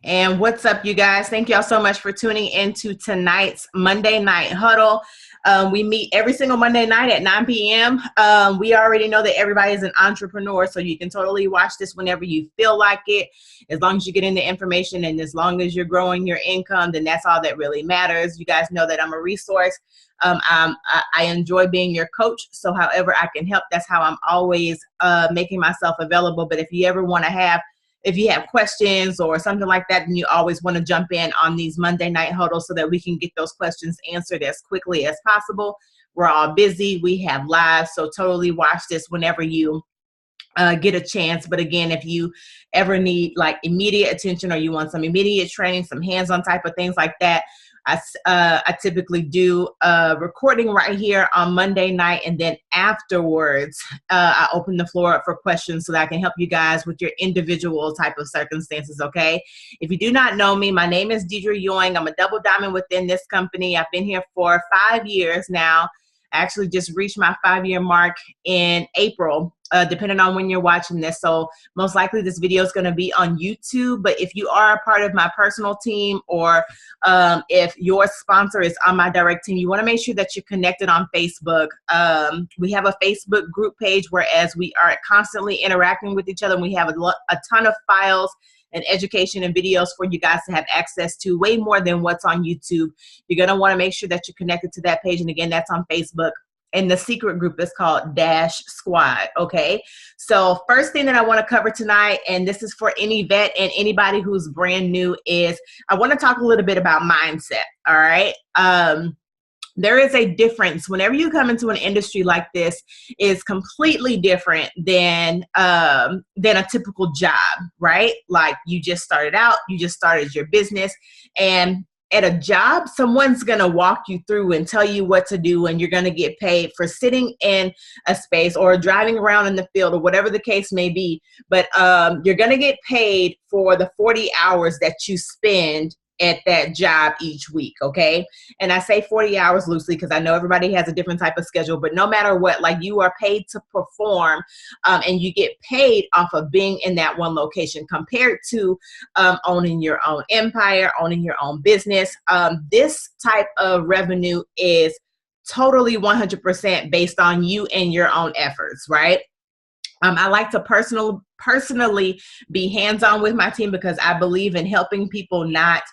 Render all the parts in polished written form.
And what's up, you guys? Thank y'all so much for tuning into tonight's Monday Night Huddle. We meet every single Monday night at 9 p.m. We already know that everybody is an entrepreneur, so you can totally watch this whenever you feel like it. As long as you get in the information and as long as you're growing your income, then that's all that really matters. You guys know that I'm a resource. I enjoy being your coach, so however I can help, that's how I'm always making myself available. But if you have questions or something like that, then you always want to jump in on these Monday night huddles so that we can get those questions answered as quickly as possible. We're all busy. We have lives, so totally watch this whenever you get a chance. But again, if you ever need like immediate attention or you want some immediate training, some hands-on type of things like that, I typically do a recording right here on Monday night, and then afterwards I open the floor up for questions so that I can help you guys with your individual type of circumstances. Okay, if you do not know me, my name is Deidre Ewing. I'm a double diamond within this company. I've been here for 5 years now. I actually just reached my 5-year mark in April, depending on when you're watching this. So most likely this video is going to be on YouTube. But if you are a part of my personal team, or if your sponsor is on my direct team, you want to make sure that you're connected on Facebook. We have a Facebook group page, whereas we are constantly interacting with each other. And we have a ton of files and education and videos for you guys to have access to, way more than what's on YouTube. You're going to want to make sure that you're connected to that page. And again, that's on Facebook. And the secret group is called Dash Squad. Okay. So first thing that I want to cover tonight, and this is for any vet and anybody who's brand new, is I want to talk a little bit about mindset. All right. There is a difference whenever you come into an industry like this. Is completely different than a typical job, right? Like you just started out, you just started your business, and at a job, someone's going to walk you through and tell you what to do, and you're going to get paid for sitting in a space or driving around in the field or whatever the case may be. But you're going to get paid for the 40 hours that you spend at that job each week. Okay. And I say 40 hours loosely because I know everybody has a different type of schedule, but no matter what, like, you are paid to perform, and you get paid off of being in that one location, compared to owning your own empire, owning your own business. This type of revenue is totally 100% based on you and your own efforts, right? I like to personally be hands-on with my team because I believe in helping people not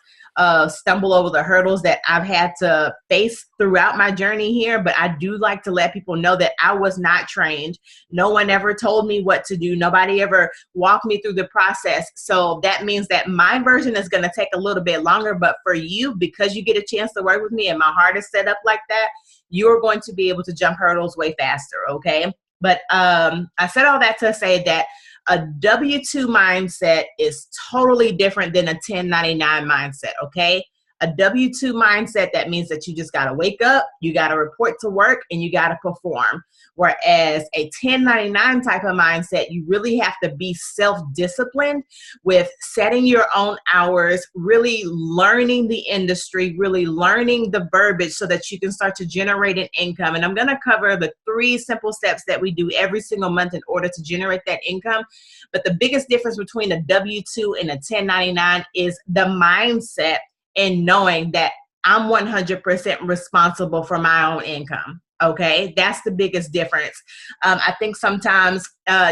stumble over the hurdles that I've had to face throughout my journey here. But I do like to let people know that I was not trained. No one ever told me what to do. Nobody ever walked me through the process. So that means that my version is going to take a little bit longer. But for you, because you get a chance to work with me and my heart is set up like that, you're going to be able to jump hurdles way faster. Okay. But I said all that to say that a W-2 mindset is totally different than a 1099 mindset, okay? A W-2 mindset, that means that you just got to wake up, you got to report to work, and you got to perform. Whereas a 1099 type of mindset, you really have to be self-disciplined with setting your own hours, really learning the industry, really learning the verbiage so that you can start to generate an income. And I'm going to cover the 3 simple steps that we do every single month in order to generate that income. But the biggest difference between a W-2 and a 1099 is the mindset, and knowing that I'm 100% responsible for my own income. Okay, that's the biggest difference. I think sometimes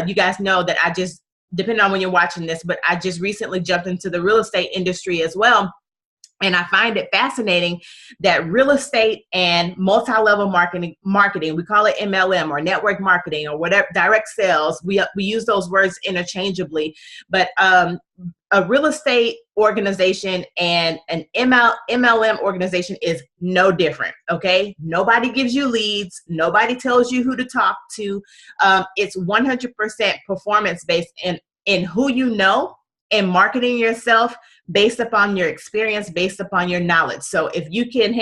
you guys know that depending on when you're watching this, but I just recently jumped into the real estate industry as well. And I find it fascinating that real estate and multi-level marketing, we call it MLM or network marketing or whatever, direct sales, we use those words interchangeably. But a real estate organization and an MLM organization is no different, okay? Nobody gives you leads. Nobody tells you who to talk to. It's 100% performance-based in who you know, and marketing yourself based upon your experience, based upon your knowledge. So if you can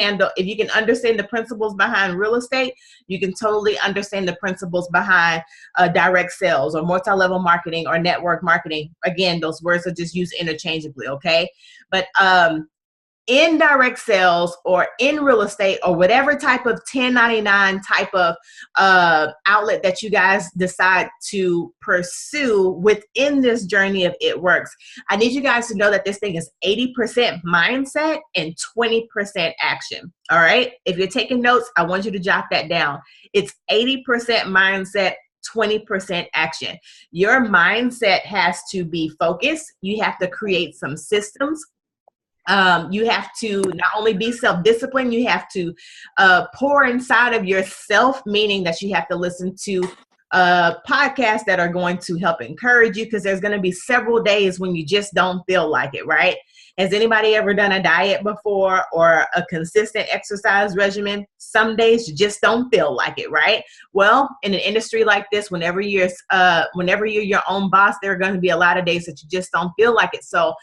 understand the principles behind real estate, you can totally understand the principles behind direct sales or multi-level marketing or network marketing. Again, those words are just used interchangeably, okay? But in direct sales or in real estate or whatever type of 1099 type of outlet that you guys decide to pursue within this journey of It Works, I need you guys to know that this thing is 80% mindset and 20% action. All right. If you're taking notes, I want you to jot that down. It's 80% mindset, 20% action. Your mindset has to be focused. You have to create some systems. You have to not only be self-disciplined, you have to pour inside of yourself, meaning that you have to listen to podcasts that are going to help encourage you, because there's going to be several days when you just don't feel like it, right? Has anybody ever done a diet before or a consistent exercise regimen? Some days you just don't feel like it, right? Well, in an industry like this, whenever you're your own boss, there are going to be a lot of days that you just don't feel like it. So,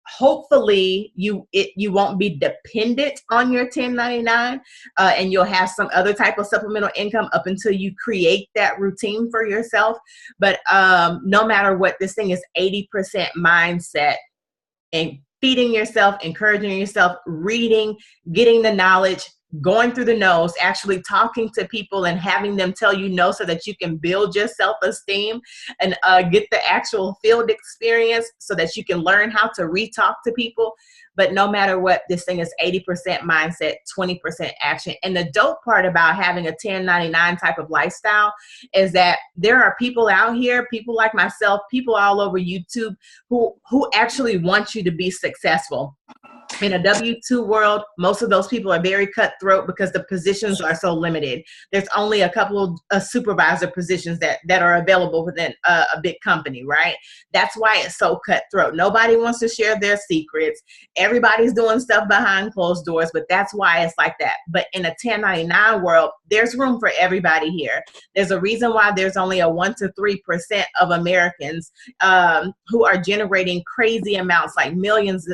hopefully you won't be dependent on your 1099 and you'll have some other type of supplemental income up until you create that routine for yourself. But no matter what, this thing is 80% mindset and feeding yourself, encouraging yourself, reading, getting the knowledge, going through the no's, actually talking to people and having them tell you no so that you can build your self-esteem and get the actual field experience so that you can learn how to re-talk to people. But no matter what, this thing is 80% mindset, 20% action. And the dope part about having a 1099 type of lifestyle is that there are people out here, people like myself, people all over YouTube who actually want you to be successful. In a W-2 world, most of those people are very cutthroat because the positions are so limited. There's only a couple of supervisor positions that are available within a big company, right? That's why it's so cutthroat. Nobody wants to share their secrets. Everybody's doing stuff behind closed doors, but that's why it's like that. But in a 1099 world, there's room for everybody here. There's a reason why there's only a 1 to 3% of Americans who are generating crazy amounts, like millions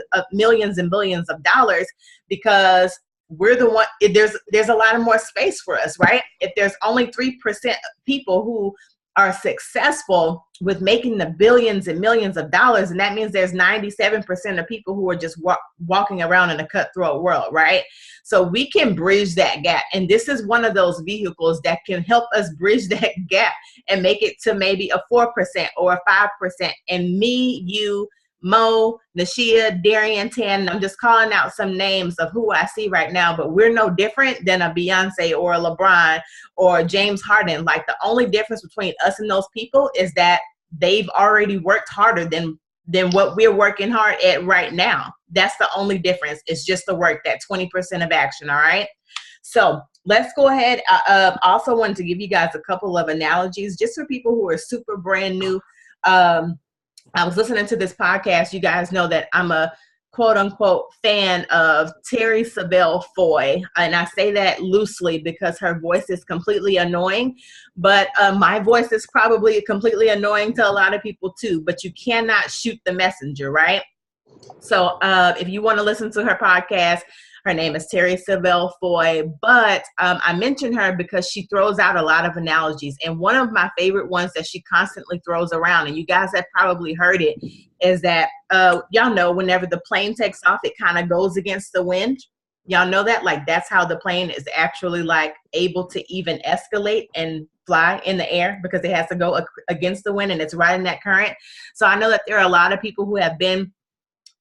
and billions of dollars, because we're the one. There's a lot of more space for us, right? If there's only 3% of people who are successful with making the billions and millions of dollars, and that means there's 97% of people who are just walking around in a cutthroat world, right? So we can bridge that gap, and this is one of those vehicles that can help us bridge that gap and make it to maybe a 4% or a 5%. And me, you, Mo, Nashia, Darian, Tan, I'm just calling out some names of who I see right now, but we're no different than a Beyonce or a LeBron or James Harden. Like, the only difference between us and those people is that they've already worked harder than what we're working hard at right now. That's the only difference. It's just the work, that 20% of action, all right? So let's go ahead. Also wanted to give you guys a couple of analogies just for people who are super brand new. I was listening to this podcast. You guys know that I'm a quote unquote fan of Terry Savelle Foy. And I say that loosely because her voice is completely annoying, but my voice is probably completely annoying to a lot of people too, but you cannot shoot the messenger, right? So if you want to listen to her podcast, her name is Terry Savelle Foy, but I mentioned her because she throws out a lot of analogies. And one of my favorite ones that she constantly throws around, and you guys have probably heard it, is that y'all know whenever the plane takes off, it kind of goes against the wind. Y'all know that? Like, that's how the plane is actually like able to even escalate and fly in the air, because it has to go against the wind and it's riding that current. So I know that there are a lot of people who have been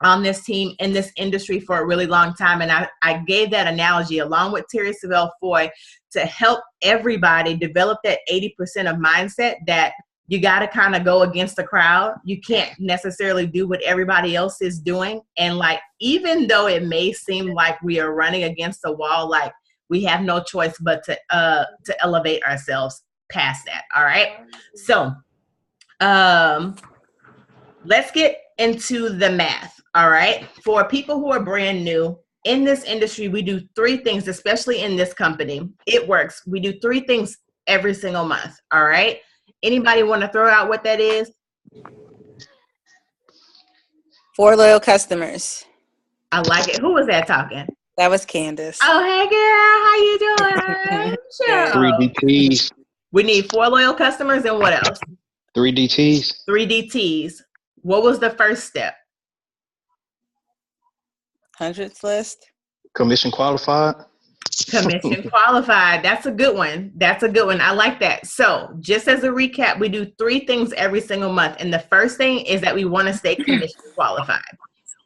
on this team in this industry for a really long time. And I gave that analogy along with Terry Savelle Foy to help everybody develop that 80% of mindset that you got to kind of go against the crowd. You can't necessarily do what everybody else is doing. And like, even though it may seem like we are running against the wall, like we have no choice but to elevate ourselves past that. All right. So let's get into the math. All right. For people who are brand new in this industry, we do 3 things, especially in this company. It Works. We do 3 things every single month. All right. Anybody want to throw out what that is? 4 loyal customers. I like it. Who was that talking? That was Candace. Oh, hey girl. How you doing? Sure. 3 DTs. We need 4 loyal customers, and what else? 3 DTs. 3 DTs. What was the first step? Hundreds list. Commission qualified. Commission qualified. That's a good one. That's a good one. I like that. So just as a recap, we do 3 things every single month. And the first thing is that we want to stay commission qualified.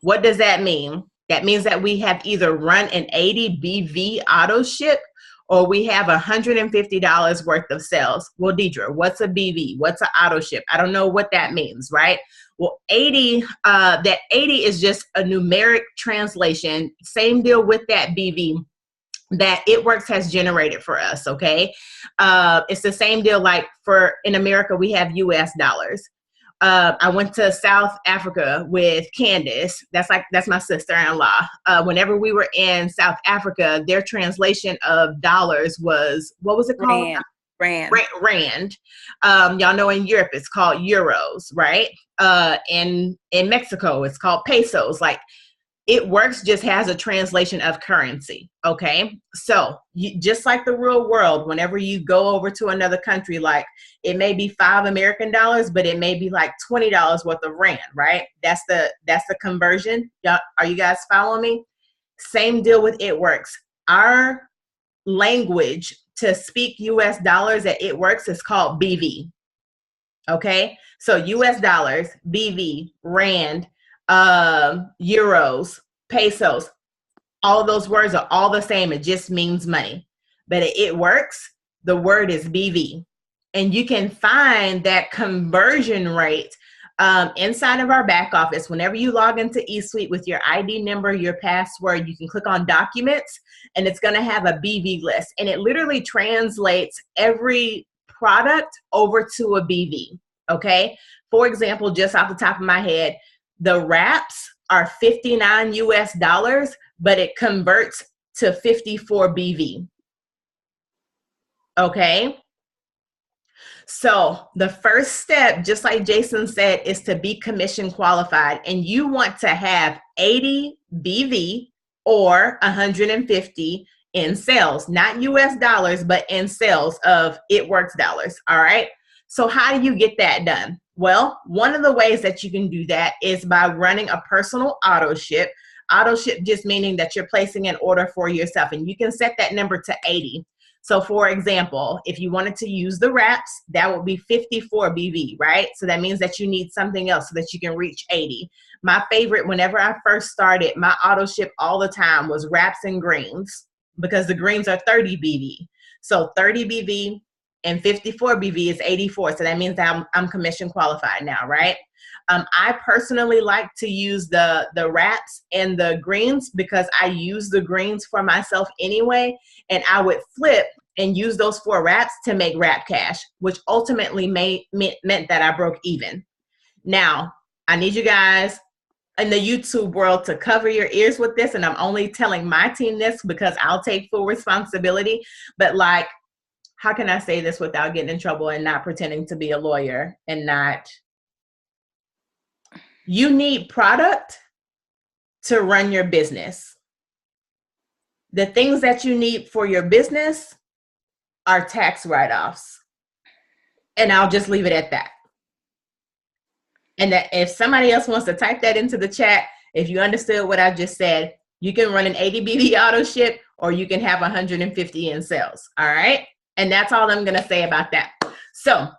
What does that mean? That means that we have either run an 80 BV auto ship or we have $150 worth of sales. Well, Deidre, what's a BV? What's an auto ship? I don't know what that means, right? Well, 80, that 80 is just a numeric translation. Same deal with that BV that It Works has generated for us, okay? It's the same deal like in America, we have US dollars. I went to South Africa with Candace. That's my sister-in-law. Whenever we were in South Africa, their translation of dollars was, what was it called? Rand. Y'all know in Europe it's called euros, right? In Mexico it's called pesos. Like, It Works just has a translation of currency, okay? So just like the real world, whenever you go over to another country, like it may be $5 American, but it may be like $20 worth of rand, right? That's the conversion. Y'all, are you guys following me? Same deal with It Works. Our language to speak US dollars at It Works is called BV, okay? So US dollars, BV, rand, euros, pesos, all of those words are all the same. It just means money. But It Works, the word is BV. And you can find that conversion rate inside of our back office. Whenever you log into eSuite with your ID number, your password, you can click on documents and it's going to have a BV list. And it literally translates every product over to a BV. Okay. For example, just off the top of my head, the wraps are 59 US dollars, but it converts to 54 BV. Okay. So the first step, just like Jason said, is to be commission qualified. And you want to have 80 BV or 150 in sales, not US dollars, but in sales of It Works dollars. All right. So how do you get that done? Well, one of the ways that you can do that is by running a personal auto ship. Auto ship just meaning that you're placing an order for yourself, and you can set that number to 80. So for example, if you wanted to use the wraps, that would be 54 BV, right? So that means that you need something else so that you can reach 80. My favorite, whenever I first started, my auto ship all the time was wraps and greens, because the greens are 30 BV. So 30 BV and 54 BV is 84. So that means that I'm commission qualified now, right? I personally like to use the wraps and the greens because I use the greens for myself anyway. And I would flip and use those 4 wraps to make wrap cash, which ultimately meant that I broke even. Now, I need you guys in the YouTube world to cover your ears with this. And I'm only telling my team this because I'll take full responsibility. But like, how can I say this without getting in trouble and not pretending to be a lawyer and not? You need product to run your business. The things that you need for your business are tax write-offs. And I'll just leave it at that. And that if somebody else wants to type that into the chat, if you understood what I just said, you can run an 80 BV auto ship or you can have 150 in sales. All right. And that's all I'm going to say about that. So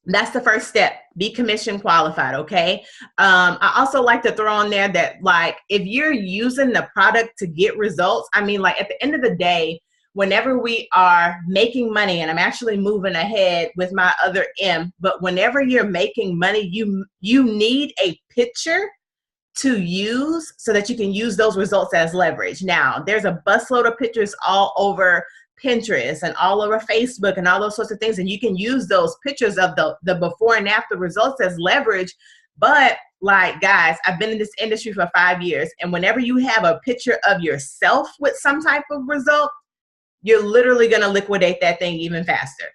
that's the first step. Be commission qualified. Okay. I also like to throw on there that, like, if you're using the product to get results, I mean, like at the end of the day, whenever we are making money, and I'm actually moving ahead with my other M, but whenever you're making money, you need a picture to use so that you can use those results as leverage. Now, there's a busload of pictures all over Pinterest and all over Facebook and all those sorts of things, and you can use those pictures of the before and after results as leverage. But like, guys, I've been in this industry for 5 years, and whenever you have a picture of yourself with some type of result, you're literally going to liquidate that thing even faster.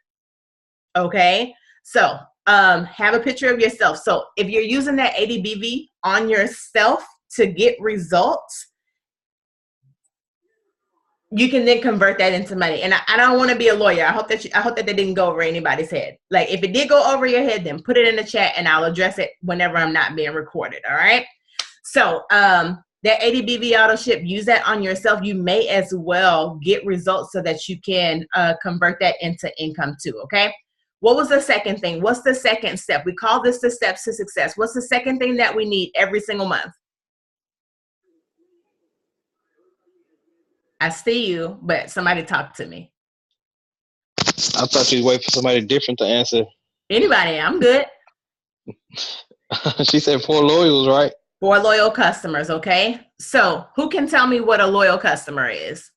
Okay. So have a picture of yourself. So if you're using that 80 BV on yourself to get results, you can then convert that into money. And I don't want to be a lawyer. I hope that didn't go over anybody's head. Like, if it did go over your head, then put it in the chat and I'll address it whenever I'm not being recorded. All right. So that ADBV auto ship, use that on yourself. You may as well get results so that you can convert that into income too, okay? What was the second thing? What's the second step? We call this the steps to success. What's the second thing that we need every single month? I see you, but somebody talk to me. I thought you'd wait for somebody different to answer. Anybody, I'm good. She said 4 loyals, right? 4 loyal customers, okay? So who can tell me what a loyal customer is?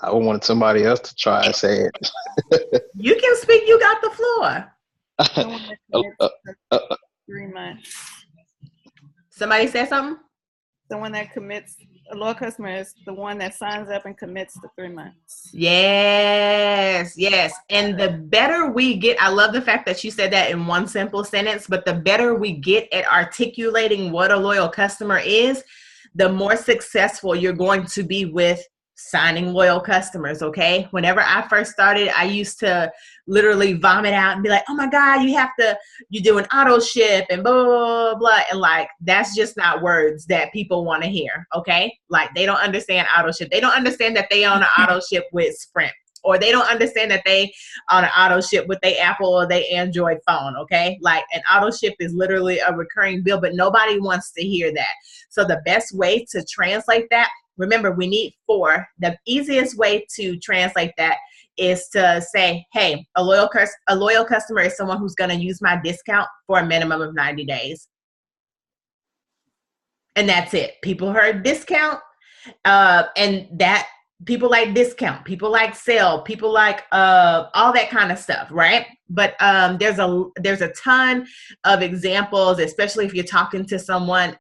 I wanted somebody else to try and say it. You can speak, you got the floor. The one that commits to 3 months. Somebody said something? The one that commits, a loyal customer is the one that signs up and commits to 3 months. Yes, yes. And the better we get, I love the fact that you said that in one simple sentence, but the better we get at articulating what a loyal customer is, the more successful you're going to be with signing loyal customers, okay? Whenever I first started, I used to literally vomit out and be like, oh my God, you do an auto ship and blah, blah, blah, blah. And like, that's just not words that people want to hear, okay? Like, they don't understand auto ship. They don't understand that they own an auto ship with Sprint, or they don't understand that they on an auto ship with their Apple or their Android phone, okay? Like, an auto ship is literally a recurring bill, but nobody wants to hear that. So the best way to translate that, remember, we need 4. The easiest way to translate that is to say, hey, a loyal customer is someone who's going to use my discount for a minimum of 90 days. And that's it. People heard discount, and that people like discount, people like sale, people like all that kind of stuff, right? But there's a ton of examples, especially if you're talking to someone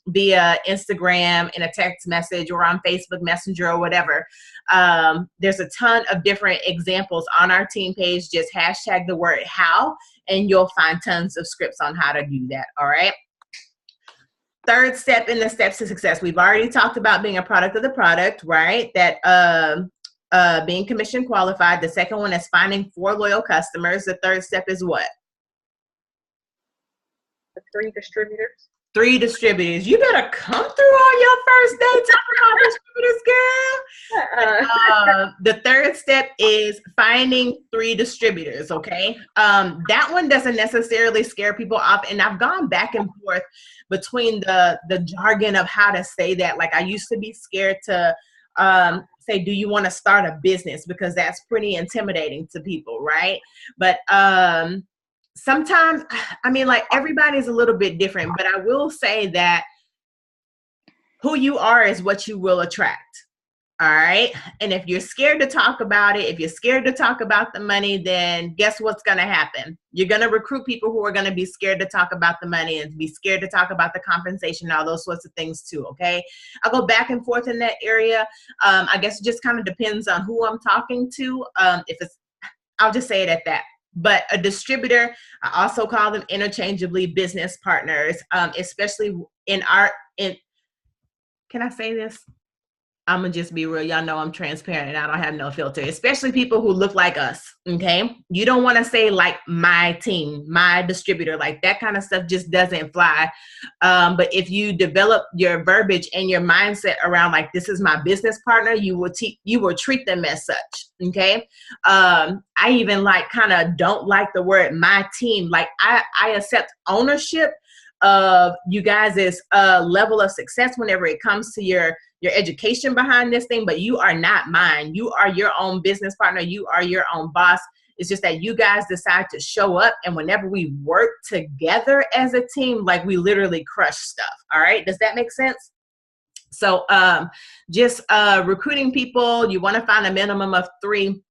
via Instagram in a text message or on Facebook Messenger or whatever. There's a ton of different examples on our team page. Just hashtag the word how, and you'll find tons of scripts on how to do that, all right? Third step in the steps to success. We've already talked about being a product of the product, right? That being commission qualified. The second one is finding 4 loyal customers. The third step is what? The 3 distributors. 3 distributors. You better come through on your first day talking about distributors, girl. The third step is finding 3 distributors, okay? That one doesn't necessarily scare people off, and I've gone back and forth between the jargon of how to say that. Like, I used to be scared to say, do you want to start a business? Because that's pretty intimidating to people, right? But sometimes, I mean, like, everybody's a little bit different, but I will say that who you are is what you will attract. All right. And if you're scared to talk about it, if you're scared to talk about the money, then guess what's going to happen? You're going to recruit people who are going to be scared to talk about the money and be scared to talk about the compensation, all those sorts of things too. Okay. I'll go back and forth in that area. I guess it just kind of depends on who I'm talking to. I'll just say it at that. But a distributor, I also call them interchangeably business partners, especially can I say this? I'm going to just be real. Y'all know I'm transparent and I don't have no filter, especially people who look like us, okay? You don't want to say like my team, my distributor, like that kind of stuff just doesn't fly. But if you develop your verbiage and your mindset around like, this is my business partner, you will treat them as such, okay? I even like kind of don't like the word my team. Like I accept ownership of you guys' level of success whenever it comes to your education behind this thing, but you are not mine. You are your own business partner. You are your own boss. It's just that you guys decide to show up, and whenever we work together as a team, like we literally crush stuff. All right. Does that make sense? So just recruiting people, you want to find a minimum of 3,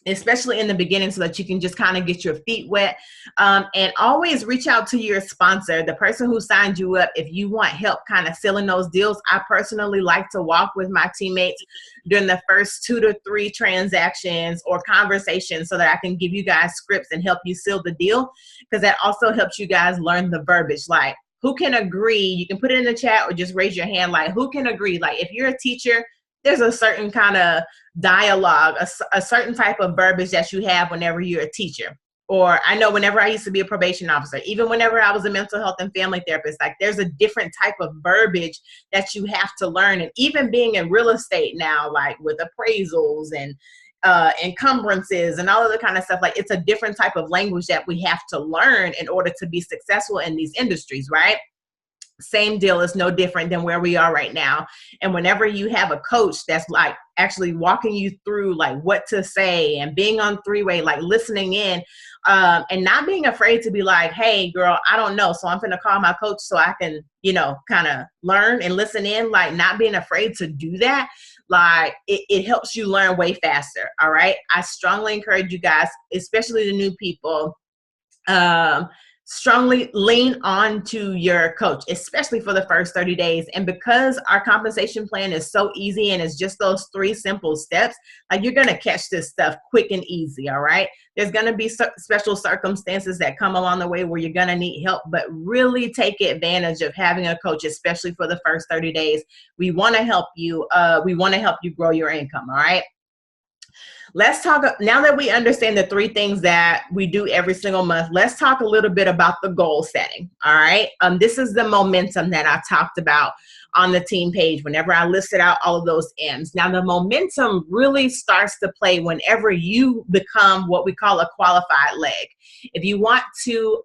especially in the beginning, so that you can just kind of get your feet wet, and always reach out to your sponsor, the person who signed you up. If you want help kind of sealing those deals, I personally like to walk with my teammates during the first 2 to 3 transactions or conversations so that I can give you guys scripts and help you seal the deal, because that also helps you guys learn the verbiage. Like, who can agree? You can put it in the chat or just raise your hand. Like, who can agree? Like, if you're a teacher, there's a certain kind of dialogue, a certain type of verbiage that you have whenever you're a teacher. or I know whenever I used to be a probation officer, even whenever I was a mental health and family therapist, like there's a different type of verbiage that you have to learn. And even being in real estate now, like with appraisals and encumbrances and all of the kind of stuff, like it's a different type of language that we have to learn in order to be successful in these industries, right? Same deal, is no different than where we are right now. And whenever you have a coach that's like actually walking you through like what to say and being on three-way, like listening in, and not being afraid to be like, hey girl, I don't know, so I'm gonna call my coach so I can, you know, kind of learn and listen in, like not being afraid to do that. Like it helps you learn way faster. All right. I strongly encourage you guys, especially the new people, strongly lean on to your coach, especially for the first 30 days. And because our compensation plan is so easy and it's just those 3 simple steps, like you're going to catch this stuff quick and easy. All right. There's going to be special circumstances that come along the way where you're going to need help, but really take advantage of having a coach, especially for the first 30 days. We want to help you. We want to help you grow your income. All right. Let's talk, now that we understand the 3 things that we do every single month, let's talk a little bit about the goal setting. All right. This is the momentum that I talked about on the team page whenever I listed out all of those M's. Now the momentum really starts to play whenever you become what we call a qualified leg. If you want to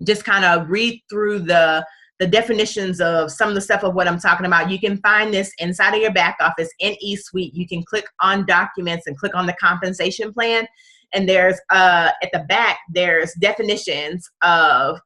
just kind of read through the definitions of some of the stuff of what I'm talking about, you can find this inside of your back office in eSuite. You can click on documents and click on the compensation plan. And there's at the back, there's definitions of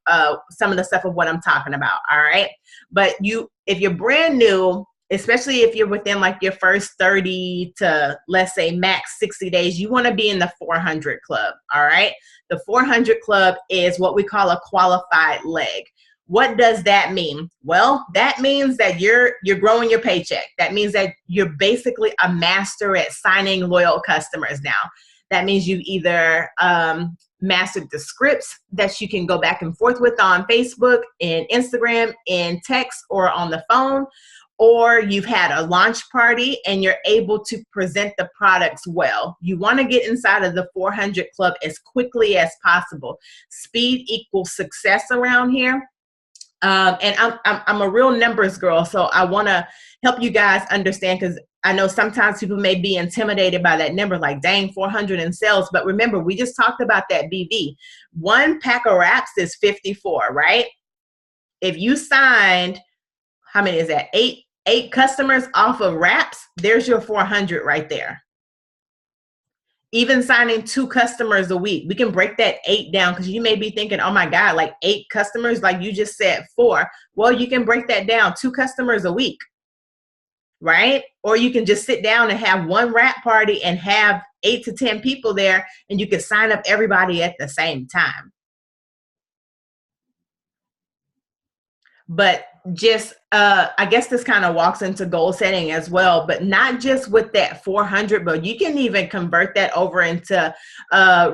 some of the stuff of what I'm talking about. All right. But if you're brand new, especially if you're within like your first 30 to let's say max 60 days, you want to be in the 400 club. All right. The 400 club is what we call a qualified leg. What does that mean? Well, that means that you're growing your paycheck. That means that you're basically a master at signing loyal customers now. That means you've either mastered the scripts that you can go back and forth with on Facebook and Instagram, in text, or on the phone, or you've had a launch party and you're able to present the products well. You want to get inside of the 400 club as quickly as possible. Speed equals success around here. And I'm a real numbers girl, so I want to help you guys understand, because I know sometimes people may be intimidated by that number, like dang, 400 in sales. But remember, we just talked about that BV. 1 pack of wraps is 54, right? If you signed, how many is that? 8 customers off of wraps, there's your 400 right there. Even signing 2 customers a week, we can break that 8 down, because you may be thinking, oh my God, like 8 customers, like you just said 4. Well, you can break that down, 2 customers a week, right? Or you can just sit down and have 1 wrap party and have 8 to 10 people there, and you can sign up everybody at the same time. But just, I guess this kind of walks into goal setting as well, but not just with that 400, but you can even convert that over into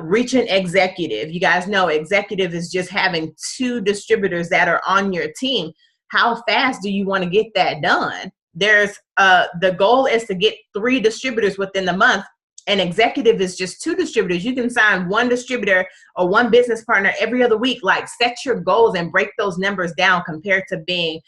reaching executive. You guys know executive is just having 2 distributors that are on your team. How fast do you want to get that done? There's the goal is to get 3 distributors within the month. And executive is just 2 distributors. You can sign 1 distributor or 1 business partner every other week. Like, set your goals and break those numbers down compared to being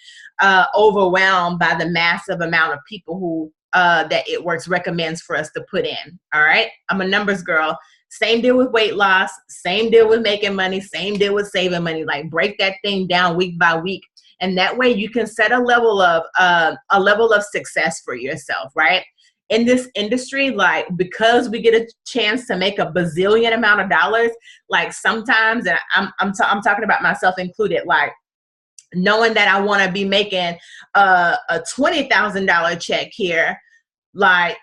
overwhelmed by the massive amount of people who that It Works recommends for us to put in. All right. I'm a numbers girl. Same deal with weight loss. Same deal with making money. Same deal with saving money. Like, break that thing down week by week. And that way you can set a level of success for yourself, right? In this industry, like, because we get a chance to make a bazillion amount of dollars, like sometimes, and I'm talking about myself included, like knowing that I want to be making a $20,000 check here, like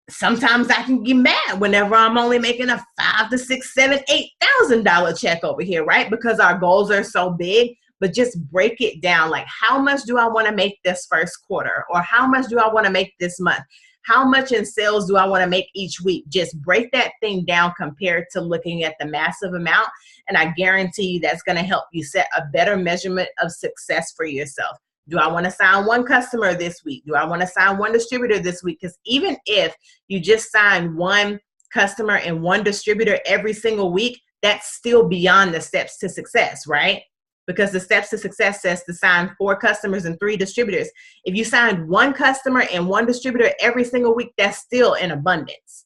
sometimes I can get mad whenever I'm only making a $5,000 to $6,000, $7,000, $8,000 check over here, right? Because our goals are so big. But just break it down. Like, how much do I want to make this first quarter? Or how much do I want to make this month? How much in sales do I want to make each week? Just break that thing down compared to looking at the massive amount. And I guarantee you that's going to help you set a better measurement of success for yourself. Do I want to sign 1 customer this week? Do I want to sign 1 distributor this week? Because even if you just sign 1 customer and one distributor every single week, that's still beyond the steps to success, right? Because the steps to success says to sign 4 customers and 3 distributors. If you signed 1 customer and 1 distributor every single week, that's still in abundance.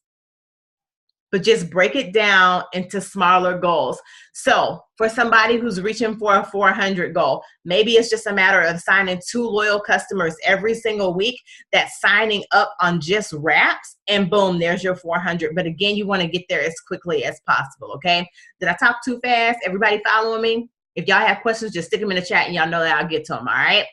But just break it down into smaller goals. So for somebody who's reaching for a 400 goal, maybe it's just a matter of signing 2 loyal customers every single week that's signing up on just wraps, and boom, there's your 400. But again, you want to get there as quickly as possible, okay? Did I talk too fast? Everybody following me? If y'all have questions, just stick them in the chat and y'all know that I'll get to them, all right?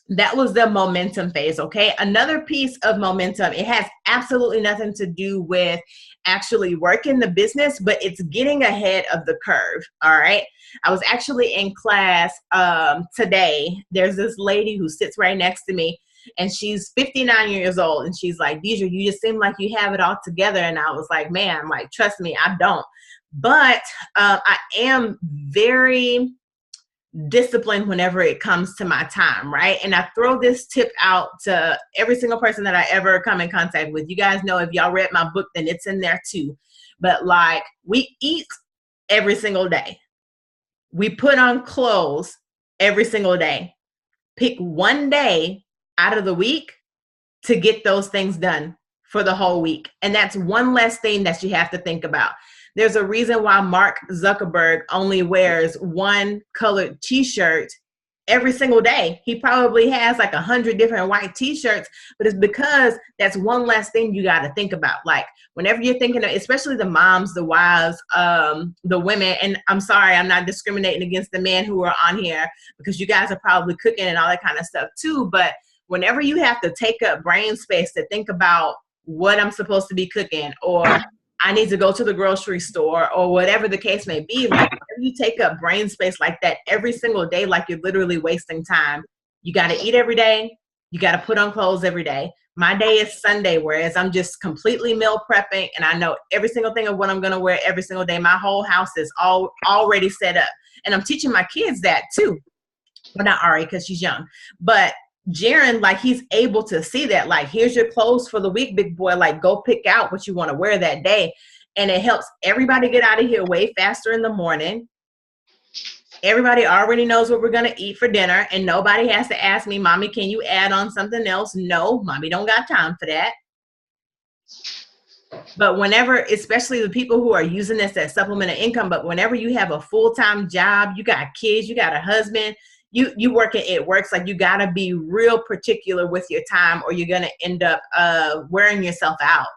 That was the momentum phase, okay? Another piece of momentum, it has absolutely nothing to do with actually working the business, but it's getting ahead of the curve, all right? I was actually in class today. There's this lady who sits right next to me, and she's 59 years old, and she's like, Deidre, you just seem like you have it all together. And I was like, man, like, trust me, I don't. But I am very disciplined whenever it comes to my time, right? And I throw this tip out to every single person that I ever come in contact with. You guys know, if y'all read my book, then it's in there too. But like, we eat every single day. We put on clothes every single day. Pick one day out of the week to get those things done for the whole week. And that's one less thing that you have to think about. There's a reason why Mark Zuckerberg only wears one colored t-shirt every single day. He probably has like 100 different white t-shirts, but it's because that's one less thing you got to think about. Like whenever you're thinking of, especially the moms, the wives, the women, and I'm sorry, I'm not discriminating against the men who are on here because you guys are probably cooking and all that kind of stuff too. But whenever you have to take up brain space to think about what I'm supposed to be cooking, or I need to go to the grocery store, or whatever the case may be, like if you take up brain space like that every single day, like you're literally wasting time. You got to eat every day. You got to put on clothes every day. My day is Sunday, whereas I'm just completely meal prepping, and I know every single thing of what I'm going to wear every single day. My whole house is already set up, and I'm teaching my kids that too. Well, not Ari, because she's young, but Jaron, like, he's able to see that, like, here's your clothes for the week, big boy, like, go pick out what you want to wear that day. And it helps everybody get out of here way faster in the morning. Everybody already knows what we're going to eat for dinner, and nobody has to ask me, Mommy, can you add on something else? No, Mommy don't got time for that. But whenever, especially the people who are using this as supplemental income, but whenever you have a full-time job, you got kids, you got a husband, you work it works, like you got to be real particular with your time, or you're going to end up wearing yourself out.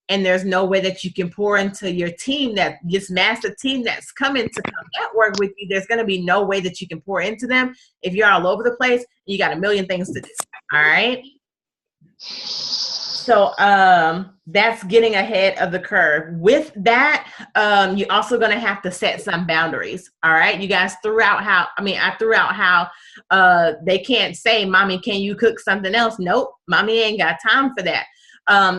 And there's no way that you can pour into your team, that this massive team that's coming to come at work with you. There's going to be no way that you can pour into them if you're all over the place. You got a million things to do. All right. So that's getting ahead of the curve. With that, you're also going to have to set some boundaries. All right. You guys threw out how, I threw out how they can't say, Mommy, can you cook something else? Nope. Mommy ain't got time for that.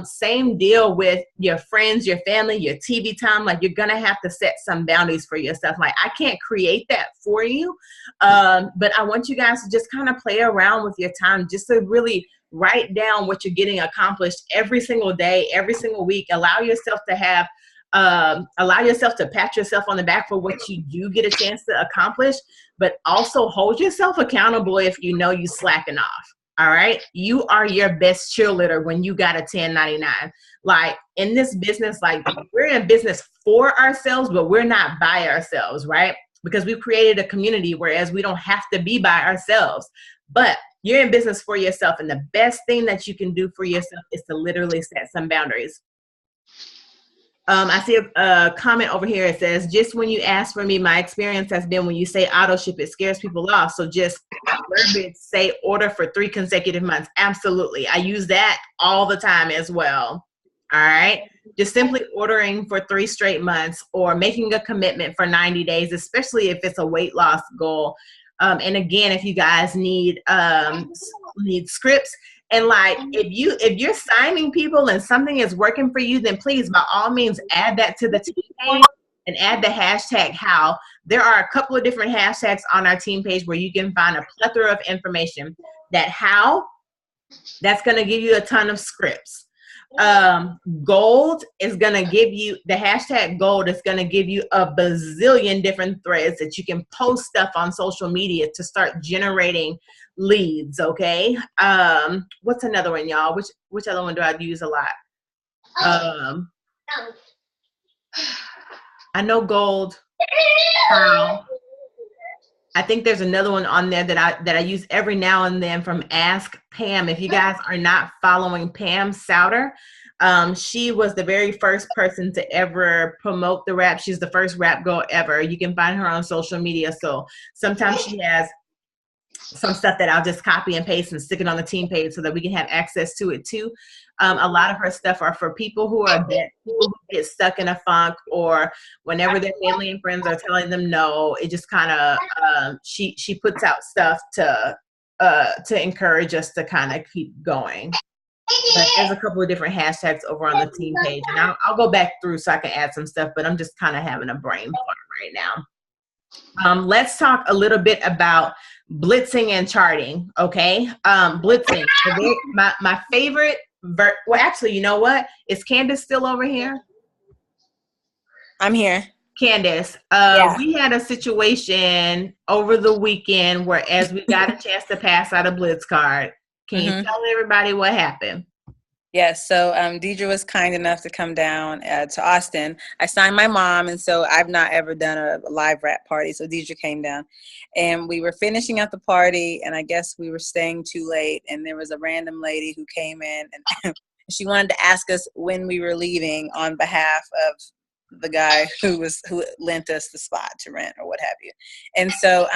Same deal with your friends, your family, your TV time. Like, you're going to have to set some boundaries for yourself. Like, I can't create that for you. But I want you guys to just kind of play around with your time, just to really write down what you're getting accomplished every single day, every single week. Allow yourself to have, pat yourself on the back for what you do get a chance to accomplish, but also hold yourself accountable if you know you slacking off. All right. You are your best cheerleader when you got a 1099. Like, in this business, like, we're in business for ourselves, but we're not by ourselves, right? Because we've created a community, whereas we don't have to be by ourselves. But you're in business for yourself, and the best thing that you can do for yourself is to literally set some boundaries. I see a comment over here. It says, just when you ask for me, my experience has been when you say auto ship, it scares people off. So just say order for 3 consecutive months. Absolutely. I use that all the time as well. All right. Just simply ordering for 3 straight months, or making a commitment for 90 days, especially if it's a weight loss goal. And again, if you guys need scripts, and like, if you're signing people and something is working for you, then please, by all means, add that to the team page and add the hashtag how. There are a couple of different hashtags on our team page where you can find a plethora of information. That how, that's going to give you a ton of scripts. Gold is gonna give you the hashtag gold is gonna give you a bazillion different threads that you can post stuff on social media to start generating leads. Okay. What's another one, y'all? Which other one do I use a lot? I know gold. I think there's another one on there that I use every now and then from Ask Pam. If you guys are not following Pam Souter, she was the very first person to ever promote the rap. She's the first rap girl ever. You can find her on social media. So sometimes she has some stuff that I'll just copy and paste and stick it on the team page so that we can have access to it too. A lot of her stuff are for people who are dead, people who get stuck in a funk, or whenever their family and friends are telling them no, it just kind of she puts out stuff to encourage us to kind of keep going. But there's a couple of different hashtags over on the team page, and I'll go back through so I can add some stuff. But I'm just kind of having a brain fart right now. Let's talk a little bit about blitzing and charting. Okay, blitzing. My favorite. Well, actually, you know what? Is Candace still over here? I'm here. Candace, Yeah. We had a situation over the weekend where, as we got a chance to pass out a blitz card, can you tell everybody what happened? Yes, so Deidre was kind enough to come down to Austin. I signed my mom, and so I've not ever done a live rap party, so Deidre came down. And we were finishing up the party, and I guess we were staying too late, and there was a random lady who came in, and she wanted to ask us when we were leaving on behalf of the guy who lent us the spot to rent or what have you. And so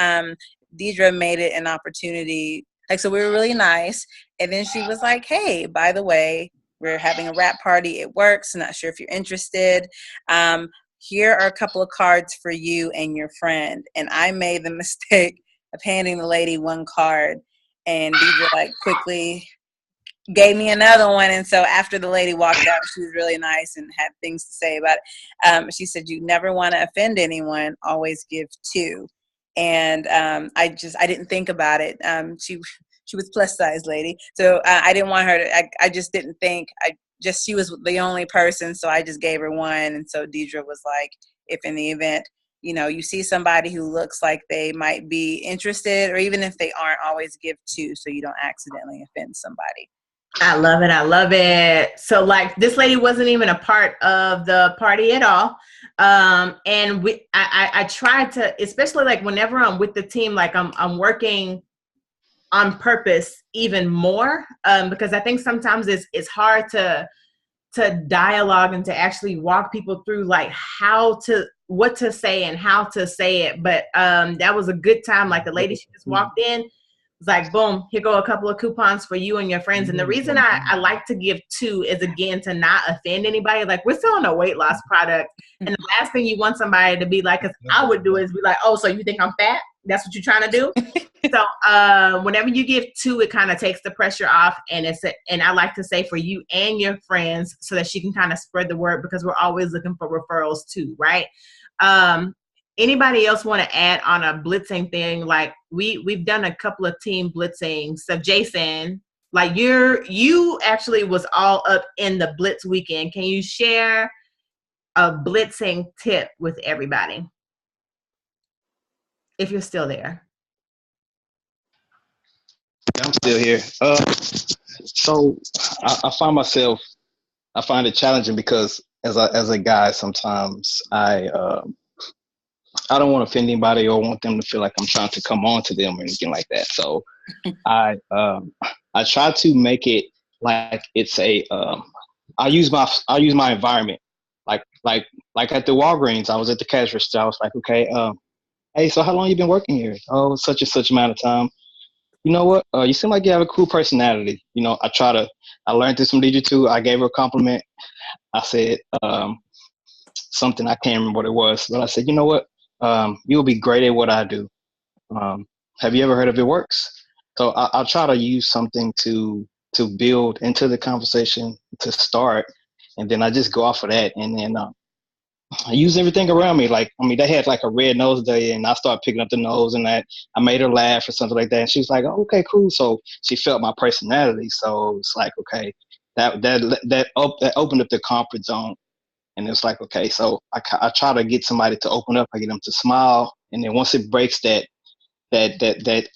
Deidre made it an opportunity. Like, so we were really nice. And then she was like, hey, by the way, we're having a rap party. It works. Not sure if you're interested. Here are a couple of cards for you and your friend. And I made the mistake of handing the lady one card. And Deidre like quickly gave me another one. And so after the lady walked out, she was really nice and had things to say about it. She said, you never want to offend anyone. Always give two. And I didn't think about it. She was plus size lady. So I didn't want her to, I just didn't think, she was the only person. So I just gave her one. And so Deidre was like, if in the event, you see somebody who looks like they might be interested, or even if they aren't, always give two so you don't accidentally offend somebody. I love it. I love it. So like this lady wasn't even a part of the party at all. And I tried to, especially like whenever I'm with the team, like I'm working on purpose even more, because I think sometimes it's hard to dialogue and to actually walk people through like what to say and how to say it. But that was a good time. Like the lady, she just walked in, was like, boom, here go a couple of coupons for you and your friends. And the reason I like to give two is, again, to not offend anybody. Like, we're selling a weight loss product. And the last thing you want somebody to be like, because I would do is be like, oh, so you think I'm fat? That's what you're trying to do? So whenever you give two, it kind of takes the pressure off. And and I like to say for you and your friends, so that she can kind of spread the word, because we're always looking for referrals too, right? Anybody else want to add on a blitzing thing? Like we've done a couple of team blitzing. So Jason, like you actually was all up in the blitz weekend. Can you share a blitzing tip with everybody? If you're still there. I'm still here. So I find it challenging because as a guy, sometimes I don't want to offend anybody or want them to feel like I'm trying to come on to them or anything like that. So I try to make it like it's I use my environment. Like at the Walgreens, I was at the cash register. I was like, okay, hey, so how long you been working here? Oh, such and such amount of time. You know what? You seem like you have a cool personality. I learned this from DJ too. I gave her a compliment. I said something, I can't remember what it was, but I said, you know what? You'll be great at what I do. Have you ever heard of It Works? So I'll try to use something to build into the conversation to start, and then I just go off of that, and then I use everything around me. Like, they had like a red nose day, and I started picking up the nose, and I made her laugh or something like that. And she was like, oh, okay, cool. So she felt my personality. So it's like, okay, that opened up the comfort zone. And it's like, okay, so I try to get somebody to open up. I get them to smile, and then once it breaks that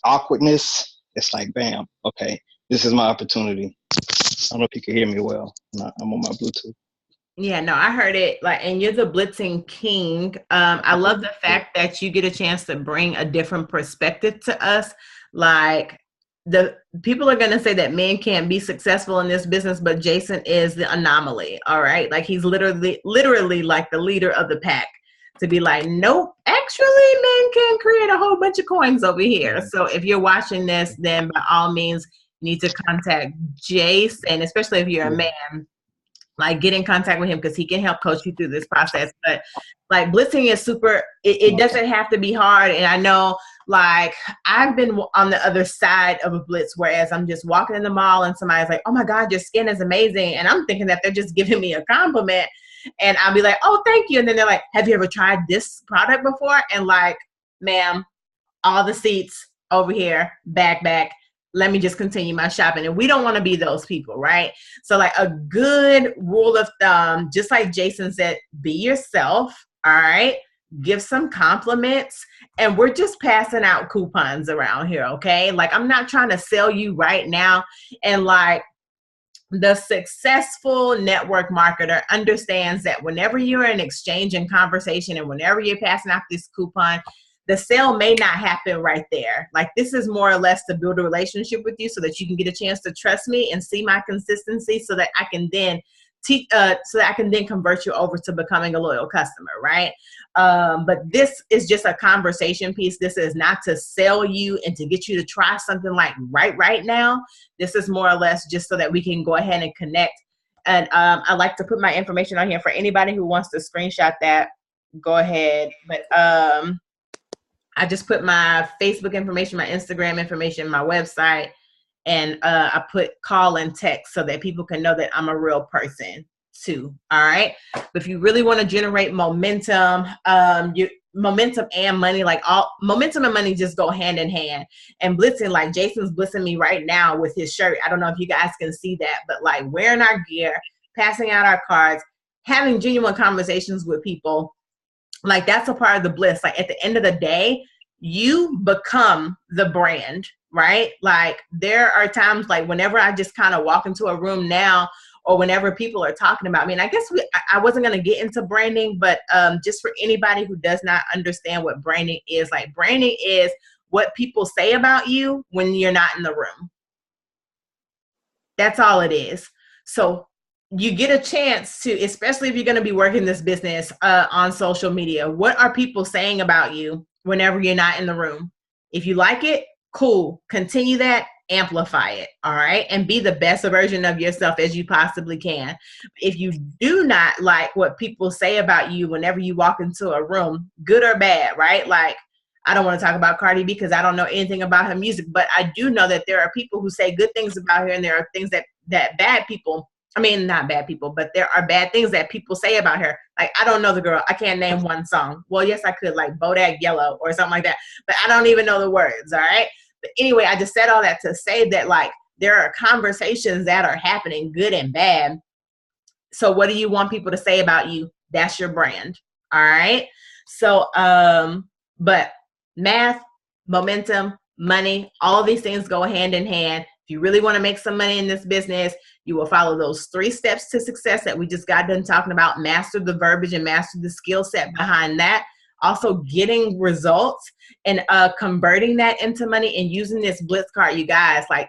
awkwardness, it's like, bam, okay, this is my opportunity. I don't know if you can hear me well. I'm on my Bluetooth. Yeah, no, I heard it. Like, and you're the blitzing king. I love the fact that you get a chance to bring a different perspective to us. Like, the people are going to say that men can't be successful in this business, but Jason is the anomaly. All right. Like, he's literally like the leader of the pack to be like, nope, actually men can create a whole bunch of coins over here. So if you're watching this, then by all means you need to contact Jason, especially if you're a man. Like, get in contact with him because he can help coach you through this process. But like, blitzing is super, it doesn't have to be hard. And I know, like, I've been on the other side of a blitz, whereas I'm just walking in the mall and somebody's like, oh my God, your skin is amazing. And I'm thinking that they're just giving me a compliment. And I'll be like, oh, thank you. And then they're like, have you ever tried this product before? And like, ma'am, all the seats over here, back. Let me just continue my shopping. And we don't want to be those people, right? So like, a good rule of thumb, just like Jason said, be yourself, all right? Give some compliments. And we're just passing out coupons around here, okay? Like, I'm not trying to sell you right now. And like, the successful network marketer understands that whenever you're in exchange and conversation and whenever you're passing out this coupon, the sale may not happen right there. Like, this is more or less to build a relationship with you so that you can get a chance to trust me and see my consistency so that I can then convert you over to becoming a loyal customer, right? But this is just a conversation piece. This is not to sell you and to get you to try something like right now. This is more or less just so that we can go ahead and connect. And I like to put my information on here for anybody who wants to screenshot that. Go ahead. But I just put my Facebook information, my Instagram information, my website, and I put call and text so that people can know that I'm a real person too. All right. But if you really want to generate momentum, momentum and money, like all momentum and money just go hand in hand. And blitzing, like Jason's blitzing me right now with his shirt. I don't know if you guys can see that, but like wearing our gear, passing out our cards, having genuine conversations with people. Like, that's a part of the bliss. Like, at the end of the day, you become the brand, right? Like, there are times like whenever I just kind of walk into a room now, or whenever people are talking about me, and I guess I wasn't going to get into branding, but just for anybody who does not understand what branding is, like, branding is what people say about you when you're not in the room. That's all it is. So you get a chance to, especially if you're going to be working this business on social media, what are people saying about you whenever you're not in the room? If you like it, cool. Continue that, amplify it, all right? And be the best version of yourself as you possibly can. If you do not like what people say about you whenever you walk into a room, good or bad, right? Like, I don't want to talk about Cardi B because I don't know anything about her music, but I do know that there are people who say good things about her, and there are things that bad people, I mean, not bad people, but there are bad things that people say about her. Like, I don't know the girl. I can't name one song. Well, yes, I could, like Bodak Yellow or something like that, but I don't even know the words, all right? But anyway, I just said all that to say that, like, there are conversations that are happening, good and bad. So what do you want people to say about you? That's your brand, all right? So, but math, momentum, money, all these things go hand in hand. If you really want to make some money in this business, you will follow those 3 steps to success that we just got done talking about. Master the verbiage and master the skill set behind that. Also getting results and converting that into money and using this blitz card, you guys. Like,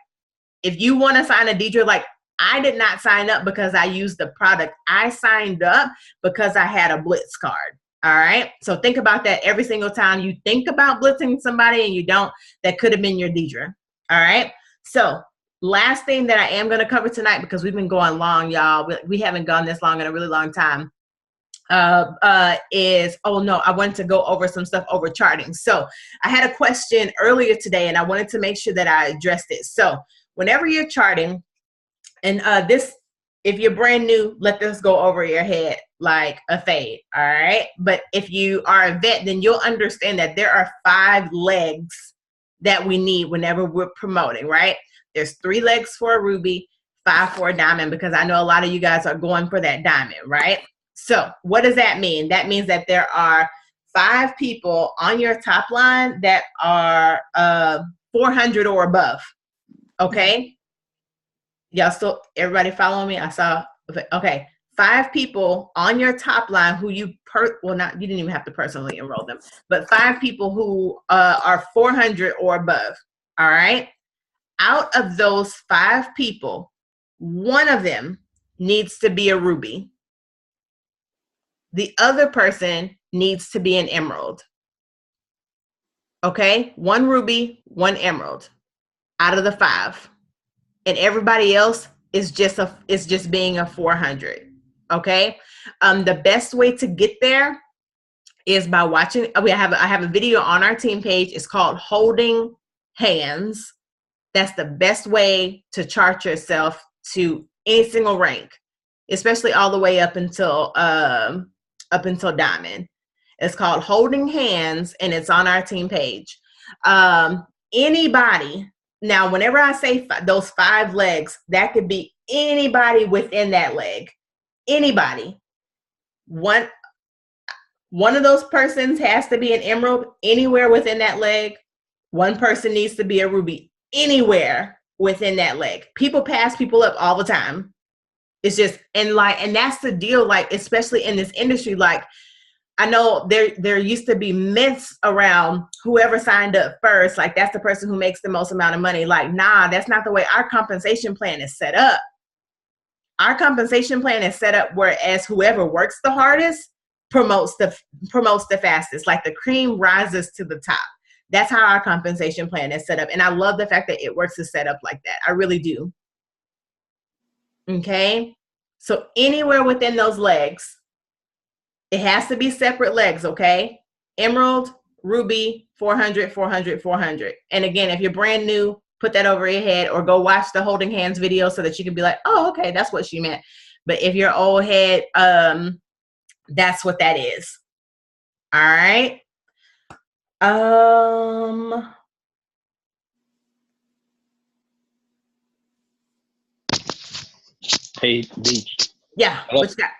if you want to sign a Deidre, like, I did not sign up because I used the product. I signed up because I had a blitz card. All right. So think about that every single time you think about blitzing somebody and you don't, that could have been your Deidre. All right. So last thing that I am going to cover tonight, because we've been going long, y'all. We haven't gone this long in a really long time. I wanted to go over some stuff over charting. So I had a question earlier today and I wanted to make sure that I addressed it. So whenever you're charting, and if you're brand new, let this go over your head like a fade, all right? But if you are a vet, then you'll understand that there are 5 legs that we need whenever we're promoting, right? There's 3 legs for a ruby, 5 for a diamond, because I know a lot of you guys are going for that diamond, right? So what does that mean? That means that there are 5 people on your top line that are 400 or above. Okay. Y'all still, everybody following me? I saw, okay. 5 people on your top line who you well, not, you didn't even have to personally enroll them, but 5 people who are 400 or above. All right. Out of those 5 people, one of them needs to be a ruby. The other person needs to be an emerald. Okay. 1 ruby, 1 emerald out of the 5. And everybody else is just being a 400. Okay. The best way to get there is by watching. I have a video on our team page. It's called Holding Hands. That's the best way to chart yourself to any single rank, especially all the way up until diamond. It's called Holding Hands, and it's on our team page. Anybody. Now, whenever I say those 5 legs, that could be anybody within that leg. Anybody. One of those persons has to be an emerald anywhere within that leg. One person needs to be a ruby anywhere within that leg. People pass people up all the time. It's just, and that's the deal, like, especially in this industry, like, I know there used to be myths around whoever signed up first, like that's the person who makes the most amount of money. Like, nah, that's not the way our compensation plan is set up. Our compensation plan is set up whereas whoever works the hardest promotes the fastest. Like the cream rises to the top. That's how our compensation plan is set up. And I love the fact that It Works is set up like that. I really do. Okay. So anywhere within those legs, it has to be separate legs, okay? Emerald, ruby, 400, 400, 400. And again, if you're brand new, put that over your head or go watch the Holding Hands video so that you can be like, oh, okay, that's what she meant. But if you're old head, that's what that is. All right. Hey, Beach. Yeah, what you got?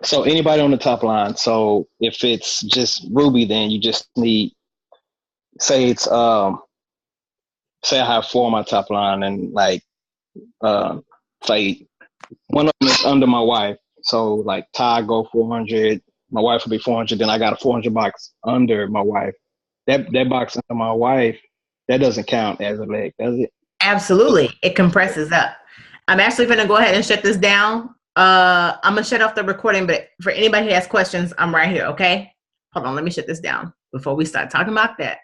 So anybody on the top line. So if it's just ruby, then you just need, say it's say I have 4 on my top line, and like say one of them is under my wife. So like Ty go 400, my wife will be 400. Then I got a 400 box under my wife. That box under my wife, that doesn't count as a leg, does it? Absolutely, it compresses up. I'm actually going to go ahead and shut this down. I'm gonna shut off the recording, but for anybody who has questions, I'm right here. Okay, hold on, let me shut this down before we start talking about that.